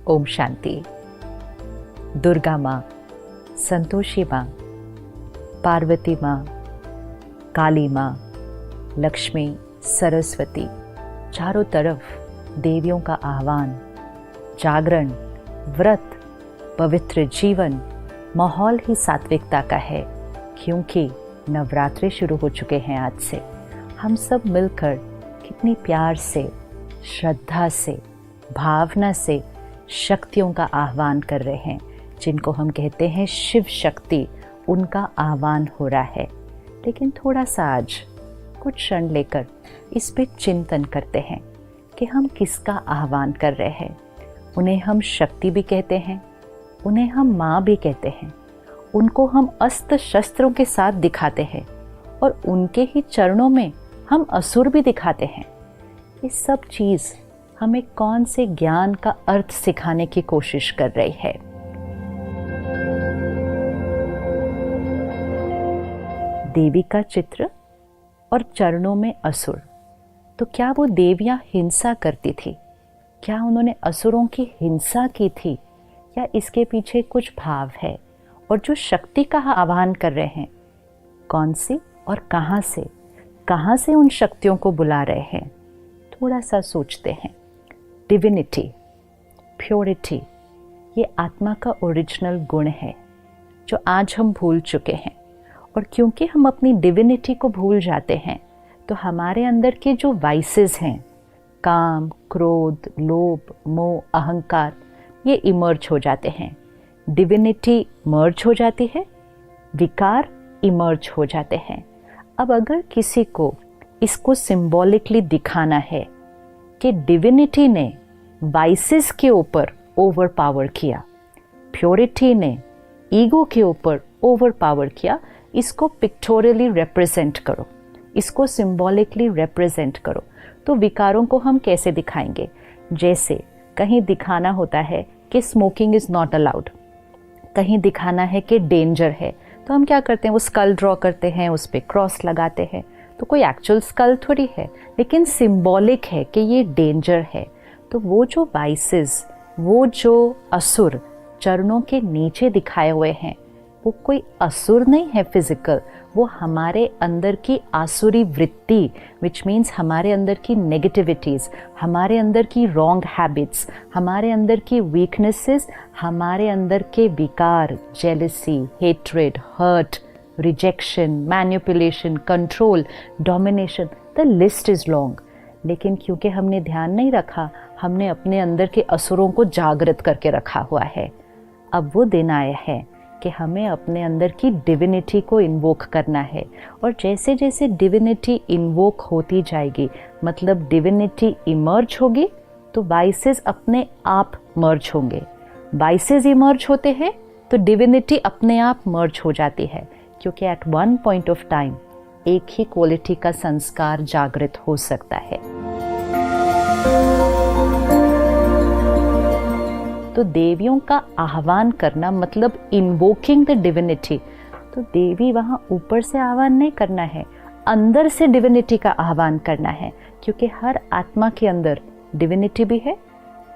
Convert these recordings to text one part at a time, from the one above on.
ओम शांति। दुर्गा माँ, संतोषी माँ, पार्वती माँ, काली माँ, लक्ष्मी, सरस्वती, चारों तरफ देवियों का आह्वान, जागरण, व्रत, पवित्र जीवन, माहौल ही सात्विकता का है। क्योंकि नवरात्रि शुरू हो चुके हैं आज से। हम सब मिलकर कितनी प्यार से, श्रद्धा से, भावना से शक्तियों का आह्वान कर रहे हैं, जिनको हम कहते हैं शिव शक्ति। उनका आह्वान हो रहा है। लेकिन थोड़ा सा आज कुछ क्षण लेकर इस पे चिंतन करते हैं कि हम किसका आह्वान कर रहे हैं। उन्हें हम शक्ति भी कहते हैं, उन्हें हम माँ भी कहते हैं, उनको हम अस्त्र शस्त्रों के साथ दिखाते हैं और उनके ही चरणों में हम असुर भी दिखाते हैं। ये सब चीज़ हमें कौन से ज्ञान का अर्थ सिखाने की कोशिश कर रही है। देवी का चित्र और चरणों में असुर। तो क्या वो देवियां हिंसा करती थी? क्या उन्होंने असुरों की हिंसा की थी, या इसके पीछे कुछ भाव है? और जो शक्ति का आह्वान कर रहे हैं, कौन सी और कहाँ से उन शक्तियों को बुला रहे हैं? थोड़ा सा सोचते हैं। डिविनिटी, प्योरिटी, ये आत्मा का ओरिजिनल गुण है जो आज हम भूल चुके हैं। और क्योंकि हम अपनी डिविनिटी को भूल जाते हैं, तो हमारे अंदर के जो वाइसेस हैं, काम, क्रोध, लोभ, मोह, अहंकार, ये इमर्ज हो जाते हैं। डिविनिटी मर्ज हो जाती है, विकार इमर्ज हो जाते हैं। अब अगर किसी को इसको सिंबॉलिकली दिखाना है कि डिविनिटी ने वाइसेस के ऊपर ओवर पावर किया, प्योरिटी ने ईगो के ऊपर ओवर पावर किया, इसको पिक्टोरियली रिप्रेजेंट करो, इसको सिंबॉलिकली रिप्रेजेंट करो। तो विकारों को हम कैसे दिखाएंगे? जैसे कहीं दिखाना होता है कि स्मोकिंग इज़ नॉट अलाउड, कहीं दिखाना है कि डेंजर है, तो हम क्या करते हैं? वो स्कल ड्रॉ करते हैं, उस पर क्रॉस लगाते हैं। तो कोई एक्चुअल स्कल थोड़ी है, लेकिन सिंबॉलिक है कि ये डेंजर है। तो वो जो वाइसेस, वो जो असुर चरणों के नीचे दिखाए हुए हैं, वो कोई असुर नहीं है फिजिकल, वो हमारे अंदर की आसुरी वृत्ति, विच मीन्स हमारे अंदर की नेगेटिविटीज़, हमारे अंदर की रॉन्ग हैबिट्स, हमारे अंदर की वीकनेसेस, हमारे अंदर के विकार, jealousy, hatred, hurt, rejection, manipulation, control, domination, the list is long. लेकिन क्योंकि हमने ध्यान नहीं रखा, हमने अपने अंदर के असुरों को जागृत करके रखा हुआ है। अब वो दिन आया है कि हमें अपने अंदर की डिविनिटी को इन्वोक करना है। और जैसे जैसे डिविनिटी इन्वोक होती जाएगी, मतलब डिविनिटी इमर्ज होगी, तो वाइसेस अपने आप मर्ज होंगे। वाइसेस इमर्ज होते हैं तो डिविनिटी अपने आप मर्ज हो जाती है, क्योंकि at one point of time एक ही क्वालिटी का संस्कार जागृत हो सकता है। तो देवियों का आह्वान करना मतलब इन्वोकिंग द डिविनिटी। तो देवी वहाँ ऊपर से आह्वान नहीं करना है, अंदर से डिविनिटी का आह्वान करना है। क्योंकि हर आत्मा के अंदर डिविनिटी भी है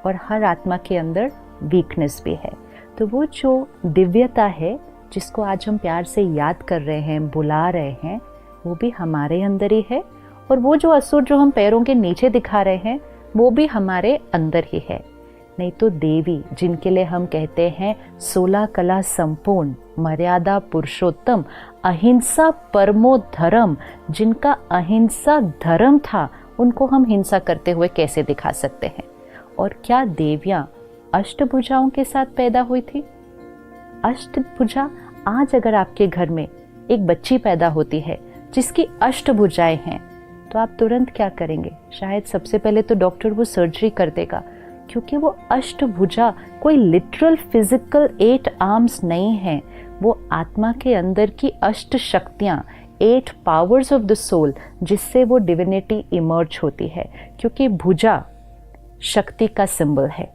और हर आत्मा के अंदर वीकनेस भी है। तो वो जो दिव्यता है, जिसको आज हम प्यार से याद कर रहे हैं, बुला रहे हैं, वो भी हमारे अंदर ही है। और वो जो असुर जो हम पैरों के नीचे दिखा रहे हैं, वो भी हमारे अंदर ही है। नहीं तो देवी, जिनके लिए हम कहते हैं 16 कला संपूर्ण, मर्यादा पुरुषोत्तम, अहिंसा परमो धर्म, जिनका अहिंसा धर्म था, उनको हम हिंसा करते हुए कैसे दिखा सकते हैं? और क्या देवियां अष्टभुजाओं के साथ पैदा हुई थी? अष्टभुजा, आज अगर आपके घर में एक बच्ची पैदा होती है जिसकी अष्टभुजाएं हैं, तो आप तुरंत क्या करेंगे? शायद सबसे पहले तो डॉक्टर वो सर्जरी कर देगा, क्योंकि वो अष्टभुजा कोई लिटरल फिजिकल 8 आर्म्स नहीं है। वो आत्मा के अंदर की अष्ट शक्तियाँ, 8 पावर्स ऑफ द सोल, जिससे वो डिविनिटी इमर्ज होती है। क्योंकि भुजा शक्ति का सिंबल है,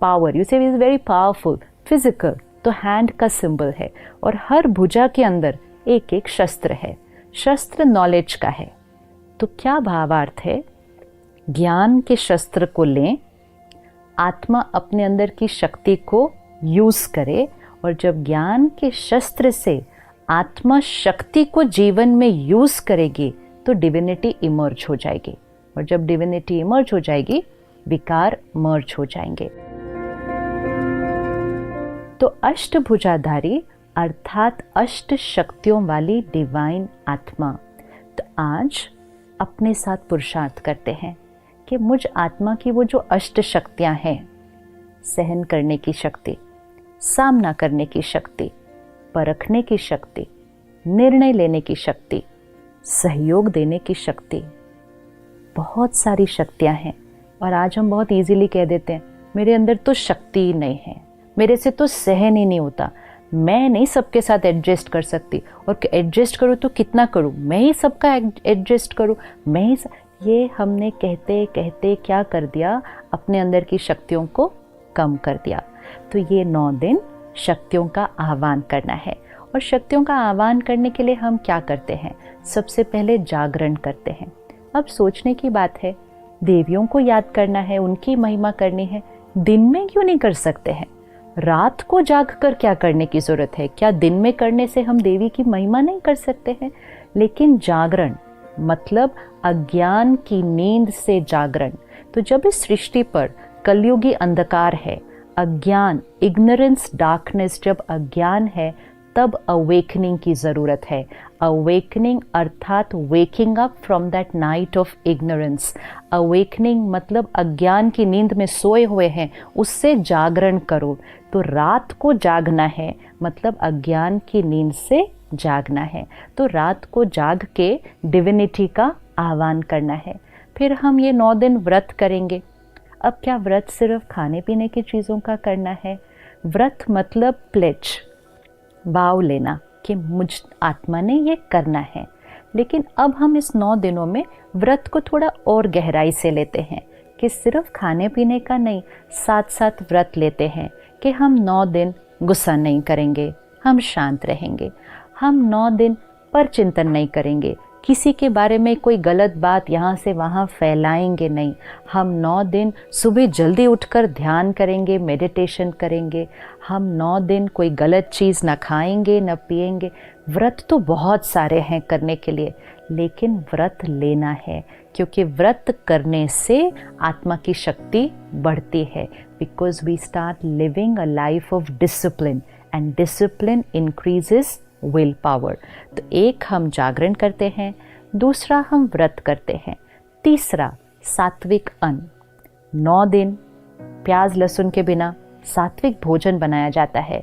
पावर, यू से इज वेरी पावरफुल, फिजिकल तो हैंड का सिंबल है। और हर भुजा के अंदर एक एक शस्त्र है, शस्त्र नॉलेज का है। तो क्या भावार्थ है? ज्ञान के शस्त्र को लें, आत्मा अपने अंदर की शक्ति को यूज़ करे, और जब ज्ञान के शस्त्र से आत्मा शक्ति को जीवन में यूज़ करेगी तो डिविनिटी इमर्ज हो जाएगी, और जब डिविनिटी इमर्ज हो जाएगी विकार मर्ज हो जाएंगे। तो अष्टभुजाधारी अर्थात अष्ट शक्तियों वाली डिवाइन आत्मा, तो आज अपने साथ पुरुषार्थ करते हैं कि मुझ आत्मा की वो जो अष्ट शक्तियाँ हैं, सहन करने की शक्ति, सामना करने की शक्ति, परखने की शक्ति, निर्णय लेने की शक्ति, सहयोग देने की शक्ति, बहुत सारी शक्तियाँ हैं। और आज हम बहुत इजीली कह देते हैं मेरे अंदर तो शक्ति ही नहीं है, मेरे से तो सहन ही नहीं होता, मैं नहीं सबके साथ एडजस्ट कर सकती, और एडजस्ट करूँ तो कितना करूँ, मैं ही सबका एडजस्ट करूँ, मैं ही ये हमने कहते कहते क्या कर दिया, अपने अंदर की शक्तियों को कम कर दिया। तो ये 9 दिन शक्तियों का आह्वान करना है। और शक्तियों का आह्वान करने के लिए हम क्या करते हैं? सबसे पहले जागरण करते हैं। अब सोचने की बात है, देवियों को याद करना है, उनकी महिमा करनी है, दिन में क्यों नहीं कर सकते हैं? रात को जाग कर क्या करने की ज़रूरत है? क्या दिन में करने से हम देवी की महिमा नहीं कर सकते हैं? लेकिन जागरण मतलब अज्ञान की नींद से जागरण। तो जब इस सृष्टि पर कलयुगी अंधकार है, अज्ञान, इग्नोरेंस, डार्कनेस, जब अज्ञान है तब अवेकनिंग की ज़रूरत है। अवेकनिंग अर्थात waking up from that night of ignorance. Awakening मतलब अज्ञान की नींद में सोए हुए हैं, उससे जागरण करो। तो रात को जागना है मतलब अज्ञान की नींद से जागना है। तो रात को जाग के डिविनिटी का आह्वान करना है। फिर हम ये 9 दिन व्रत करेंगे। अब क्या व्रत सिर्फ खाने पीने की चीज़ों का करना है? व्रत मतलब प्लेज, वाव लेना कि मुझ आत्मा ने ये करना है। लेकिन अब हम इस 9 दिनों में व्रत को थोड़ा और गहराई से लेते हैं कि सिर्फ खाने पीने का नहीं, साथ साथ व्रत लेते हैं कि हम 9 दिन गुस्सा नहीं करेंगे, हम शांत रहेंगे, हम 9 दिन पर चिंतन नहीं करेंगे, किसी के बारे में कोई गलत बात यहाँ से वहाँ फैलाएंगे नहीं, हम 9 दिन सुबह जल्दी उठकर ध्यान करेंगे, मेडिटेशन करेंगे, हम 9 दिन कोई गलत चीज़ ना खाएंगे न पिएंगे। व्रत तो बहुत सारे हैं करने के लिए, लेकिन व्रत लेना है, क्योंकि व्रत करने से आत्मा की शक्ति बढ़ती है। Because we start living a life of discipline, and discipline increases will power. तो एक हम जागरण करते हैं, दूसरा हम व्रत करते हैं, तीसरा सात्विक अन्न। 9 दिन प्याज लहसुन के बिना सात्विक भोजन बनाया जाता है।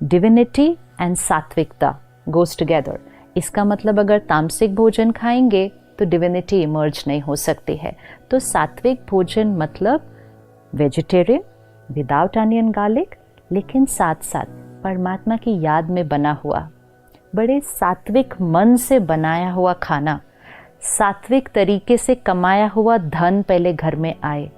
डिविनिटी एंड सात्विकता गोज टुगेदर। इसका मतलब अगर तामसिक भोजन खाएंगे तो डिविनिटी इमर्ज नहीं हो सकती है। तो सात्विक भोजन मतलब वेजिटेरियन विदाउट अनियन गार्लिक, लेकिन साथ साथ परमात्मा की याद में बना हुआ, बड़े सात्विक मन से बनाया हुआ खाना, सात्विक तरीके से कमाया हुआ धन पहले घर में आए,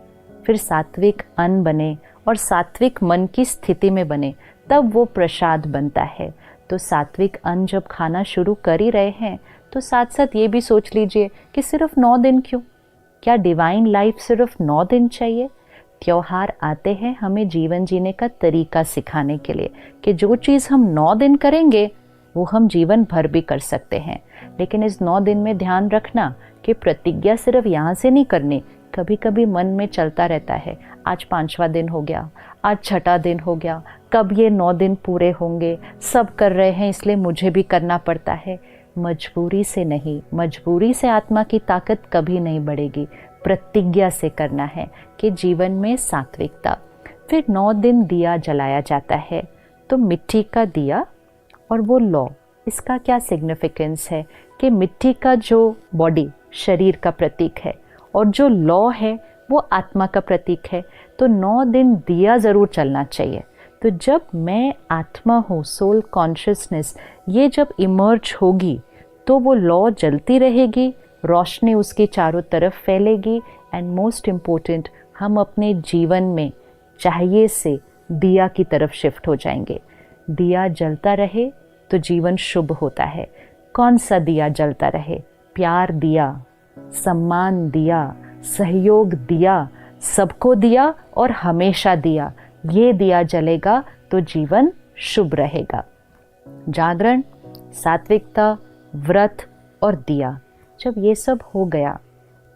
फिर सात्विक अन्न बने और सात्विक मन की स्थिति में बने, तब वो प्रसाद बनता है। तो सात्विक अन्न जब खाना शुरू कर ही रहे हैं तो साथ साथ ये भी सोच लीजिए कि सिर्फ 9 दिन क्यों? क्या डिवाइन लाइफ सिर्फ 9 दिन चाहिए? त्योहार आते हैं हमें जीवन जीने का तरीका सिखाने के लिए कि जो चीज़ हम 9 दिन करेंगे वो हम जीवन भर भी कर सकते हैं। लेकिन इस 9 दिन में ध्यान रखना कि प्रतिज्ञा सिर्फ यहाँ से नहीं करनी। कभी कभी मन में चलता रहता है, आज 5वां दिन हो गया, आज 6ठा दिन हो गया, कब ये 9 दिन पूरे होंगे, सब कर रहे हैं इसलिए मुझे भी करना पड़ता है। मजबूरी से नहीं, मजबूरी से आत्मा की ताकत कभी नहीं बढ़ेगी। प्रतिज्ञा से करना है कि जीवन में सात्विकता। फिर 9 दिन दिया जलाया जाता है, तो मिट्टी का दिया और वो लौ, इसका क्या सिग्निफिकेंस है कि मिट्टी का जो बॉडी शरीर का प्रतीक है और जो लौ है वो आत्मा का प्रतीक है। तो 9 दिन दिया ज़रूर चलना चाहिए। तो जब मैं आत्मा हूँ, सोल कॉन्शियसनेस, ये जब इमर्ज होगी तो वो लौ जलती रहेगी, रोशनी उसकी चारों तरफ फैलेगी। एंड मोस्ट इम्पोर्टेंट, हम अपने जीवन में चाहिए से दिया की तरफ शिफ्ट हो जाएंगे। दिया जलता रहे तो जीवन शुभ होता है। कौन सा दिया जलता रहे? प्यार दिया, सम्मान दिया, सहयोग दिया, सबको दिया और हमेशा दिया, ये दिया जलेगा तो जीवन शुभ रहेगा। जागरण, सात्विकता, व्रत और दिया, जब ये सब हो गया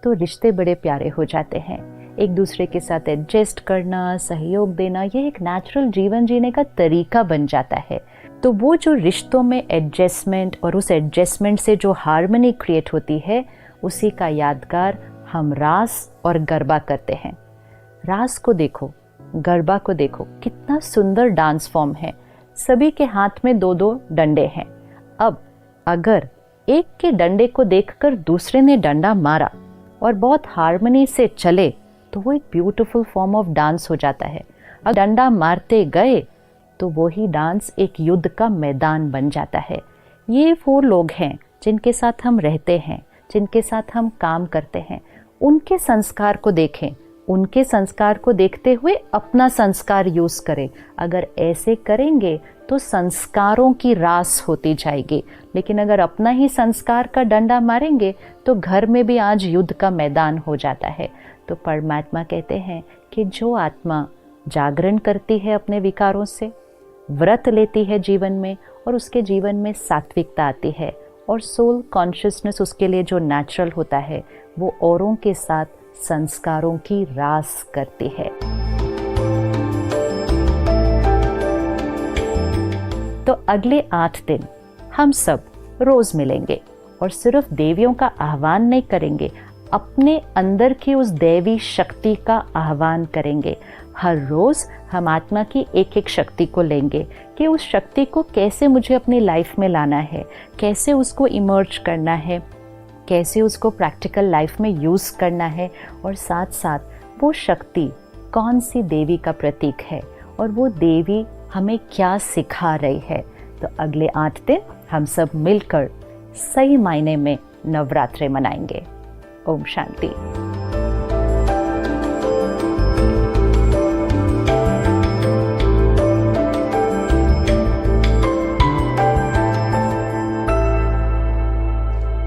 तो रिश्ते बड़े प्यारे हो जाते हैं। एक दूसरे के साथ एडजस्ट करना, सहयोग देना, ये एक नेचुरल जीवन जीने का तरीका बन जाता है। तो वो जो रिश्तों में एडजस्टमेंट और उस एडजस्टमेंट से जो हार्मनी क्रिएट होती है, उसी का यादगार हम रास और गरबा करते हैं। रास को देखो, गरबा को देखो, कितना सुंदर डांस फॉर्म है। सभी के हाथ में 2-2 डंडे हैं। अब अगर एक के डंडे को देखकर दूसरे ने डंडा मारा और बहुत हार्मनी से चले तो वो एक ब्यूटीफुल फॉर्म ऑफ डांस हो जाता है। अगर डंडा मारते गए तो वही डांस एक युद्ध का मैदान बन जाता है। ये वो लोग हैं जिनके साथ हम रहते हैं, जिनके साथ हम काम करते हैं। उनके संस्कार को देखें, उनके संस्कार को देखते हुए अपना संस्कार यूज करें। अगर ऐसे करेंगे तो संस्कारों की रास होती जाएगी। लेकिन अगर अपना ही संस्कार का डंडा मारेंगे तो घर में भी आज युद्ध का मैदान हो जाता है। तो परमात्मा कहते हैं कि जो आत्मा जागरण करती है अपने विकारों से, व्रत लेती है जीवन में, और उसके जीवन में सात्विकता आती है और सोल कॉन्शियसनेस उसके लिए जो नेचुरल होता है, वो औरों के साथ संस्कारों की रास करती है। तो अगले 8 दिन हम सब रोज मिलेंगे और सिर्फ देवियों का आह्वान नहीं करेंगे, अपने अंदर की उस दैवी शक्ति का आह्वान करेंगे। हर रोज हम आत्मा की एक एक शक्ति को लेंगे कि उस शक्ति को कैसे मुझे अपनी लाइफ में लाना है, कैसे उसको इमर्ज करना है, कैसे उसको प्रैक्टिकल लाइफ में यूज करना है, और साथ साथ वो शक्ति कौन सी देवी का प्रतीक है और वो देवी हमें क्या सिखा रही है। तो अगले 8 दिन हम सब मिलकर सही मायने में नवरात्रि मनाएंगे। ओम शांति।